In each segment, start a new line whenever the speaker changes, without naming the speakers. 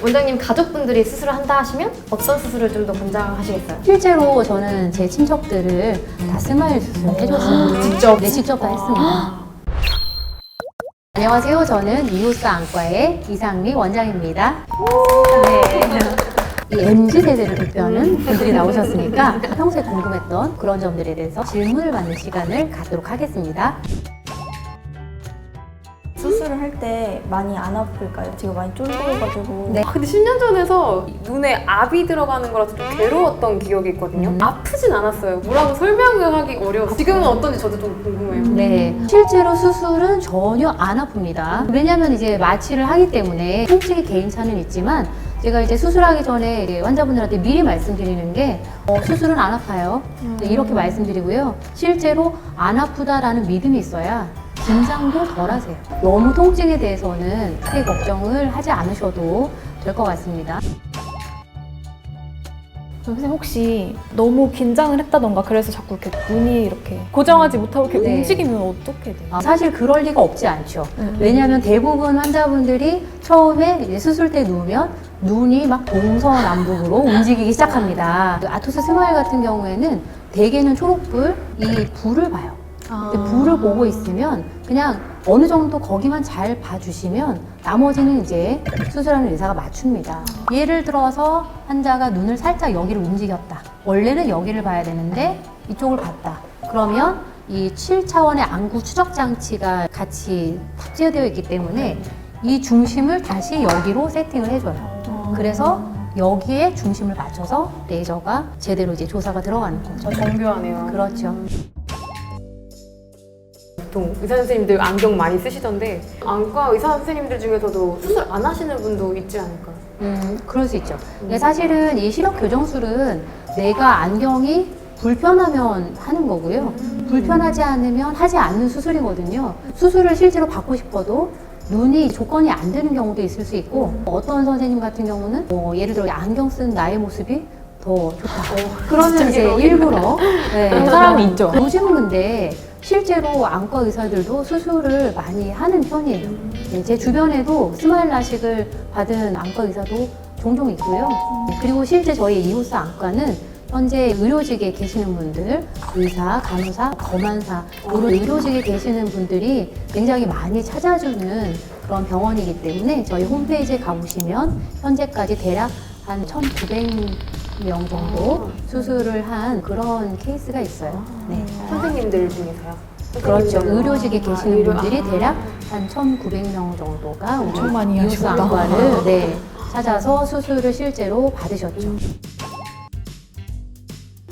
원장님 가족분들이 수술을 한다 하시면 어떤 수술을 좀 더 권장하시겠어요?
실제로 저는 제 친척들을 다 스마일 수술 해줬어요.
직접?
네, 직접 다 했습니다. 안녕하세요. 저는 이호스 안과의 이상미 원장입니다. 네. 이 MZ세대를 대표하는 분들이 나오셨으니까 평소에 궁금했던 그런 점들에 대해서 질문을 받는 시간을 갖도록 하겠습니다.
수술을 할 때 많이 안 아플까요? 지금 많이 쫄보여가지고.
네.
근데 10년 전에서 눈에 압이 들어가는 거라서 좀 괴로웠던 기억이 있거든요. 아프진 않았어요. 뭐라고 설명을 하기 어려워서. 지금은 어떤지 저도 좀 궁금해요.
네, 실제로 수술은 전혀 안 아픕니다. 왜냐하면 이제 마취를 하기 때문에 통증이 개인차는 있지만 제가 이제 수술하기 전에 이제 환자분들한테 미리 말씀드리는 게 수술은 안 아파요. 이렇게 말씀드리고요. 실제로 안 아프다라는 믿음이 있어야 긴장도 덜 하세요. 너무 통증에 대해서는 크게 걱정을 하지 않으셔도 될 것 같습니다.
선생님 혹시 너무 긴장을 했다던가 그래서 자꾸 이렇게 눈이 이렇게 고정하지 못하고 이렇게
네.
움직이면 어떻게 돼요?
사실 그럴 리가 없지 않죠. 왜냐하면 대부분 환자분들이 처음에 이제 수술 때 누우면 눈이 막 동서남북으로 움직이기 시작합니다. 아토스 스마일 같은 경우에는 대개는 초록불, 이 불을 봐요. 근데 불을 보고 있으면 그냥 어느 정도 거기만 잘 봐주시면 나머지는 이제 수술하는 의사가 맞춥니다. 예를 들어서 환자가 눈을 살짝 여기를 움직였다. 원래는 여기를 봐야 되는데 이쪽을 봤다. 그러면 이 7차원의 안구 추적 장치가 같이 탑재되어 있기 때문에 이 중심을 다시 여기로 세팅을 해줘요. 그래서 여기에 중심을 맞춰서 레이저가 제대로 이제 조사가 들어가는 거죠.
정교하네요.
그렇죠.
보통 의사 선생님들 안경 많이 쓰시던데 안과 의사 선생님들 중에서도 수술 안 하시는 분도 있지 않을까요?
그럴 수 있죠. 근데 사실은 이 시력 교정술은 내가 안경이 불편하면 하는 거고요. 불편하지 않으면 하지 않는 수술이거든요. 수술을 실제로 받고 싶어도 눈이 조건이 안 되는 경우도 있을 수 있고 어떤 선생님 같은 경우는 예를 들어 안경 쓴 나의 모습이 더 좋다. 그러면 이제 일부러
그런 사람이 있죠.
요즘은 근데 실제로 안과 의사들도 수술을 많이 하는 편이에요. 제 주변에도 스마일 라식을 받은 안과 의사도 종종 있고요. 그리고 실제 저희 이호스 안과는 현재 의료직에 계시는 분들, 의사, 간호사, 검안사 이런 의료직에 계시는 분들이 굉장히 많이 찾아주는 그런 병원이기 때문에 저희 홈페이지에 가보시면 현재까지 대략 한 1,900명 정도 수술을 한 그런 케이스가 있어요. 네.
선생님들 중에서요?
그렇죠. 의료직에 계시는
의료-
분들이 대략 한 1,900명 정도가
엄청 많이
이호스
하시구나.
안과를 찾아서 수술을 실제로 받으셨죠.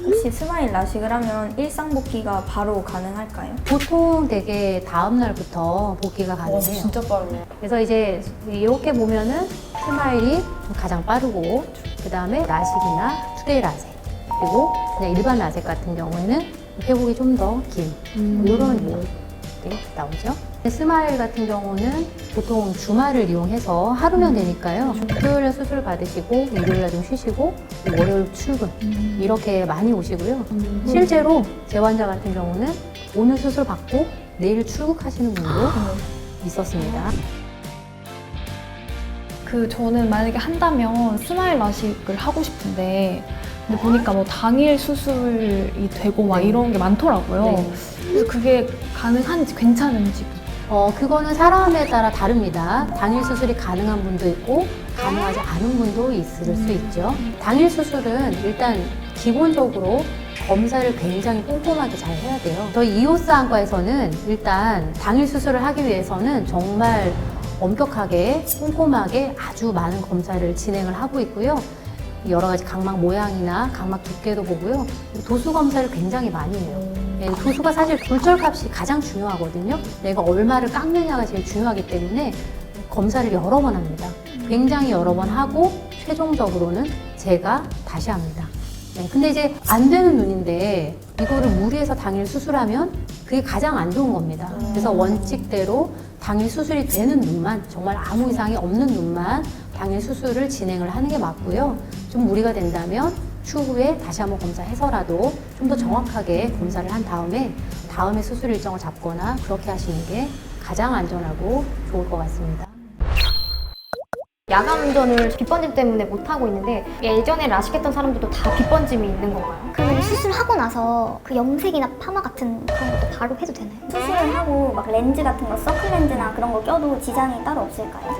혹시 스마일 라식을 하면 일상 복귀가 바로 가능할까요?
보통 되게 다음 날부터 복귀가 가능해요.
빠르네.
그래서 이제 이렇게 보면은 스마일이 가장 빠르고 그 다음에 라식이나 투데이 라섹 그리고 그냥 일반 라섹 같은 경우에는 회복이 좀 더 긴 이런 게 나오죠. 스마일 같은 경우는 보통 주말을 이용해서 하루면 되니까요. 토요일에 수술 받으시고 일요일에 좀 쉬시고 월요일 출근 이렇게 많이 오시고요. 실제로 제 환자 같은 경우는 오늘 수술 받고 내일 출국하시는 분도 있었습니다.
저는 만약에 한다면 스마일 라식을 하고 싶은데 근데 보니까 뭐 당일 수술이 되고 막
네.
이런 게 많더라고요.
네.
그래서 그게 가능한지 괜찮은지.
그거는 사람에 따라 다릅니다. 당일 수술이 가능한 분도 있고 가능하지 않은 분도 있을 수 있죠. 당일 수술은 일단 기본적으로 검사를 굉장히 꼼꼼하게 잘 해야 돼요. 저희 이호스 안과에서는 일단 당일 수술을 하기 위해서는 정말 엄격하게 꼼꼼하게 아주 많은 검사를 진행을 하고 있고요. 여러 가지 각막 모양이나 각막 두께도 보고요. 도수 검사를 굉장히 많이 해요. 도수가 사실 굴절값이 가장 중요하거든요. 내가 얼마를 깎느냐가 제일 중요하기 때문에 검사를 여러 번 합니다. 굉장히 여러 번 하고 최종적으로는 제가 다시 합니다. 근데 이제 안 되는 눈인데 이거를 무리해서 당일 수술하면 그게 가장 안 좋은 겁니다. 그래서 원칙대로 당일 수술이 되는 눈만, 정말 아무 이상이 없는 눈만 당일 수술을 진행을 하는 게 맞고요. 좀 무리가 된다면 추후에 다시 한번 검사해서라도 좀 더 정확하게 검사를 한 다음에 수술 일정을 잡거나 그렇게 하시는 게 가장 안전하고 좋을 것 같습니다.
야간 운전을 빗번짐 때문에 못하고 있는데 예전에 라식했던 사람들도 다 빗번짐이 있는 건가요?
그러면 수술하고 나서 그 염색이나 파마 같은 그런 것도 바로 해도 되나요?
수술을 하고 막 렌즈 같은 거, 서클 렌즈나 그런 거 껴도 지장이 따로 없을까요?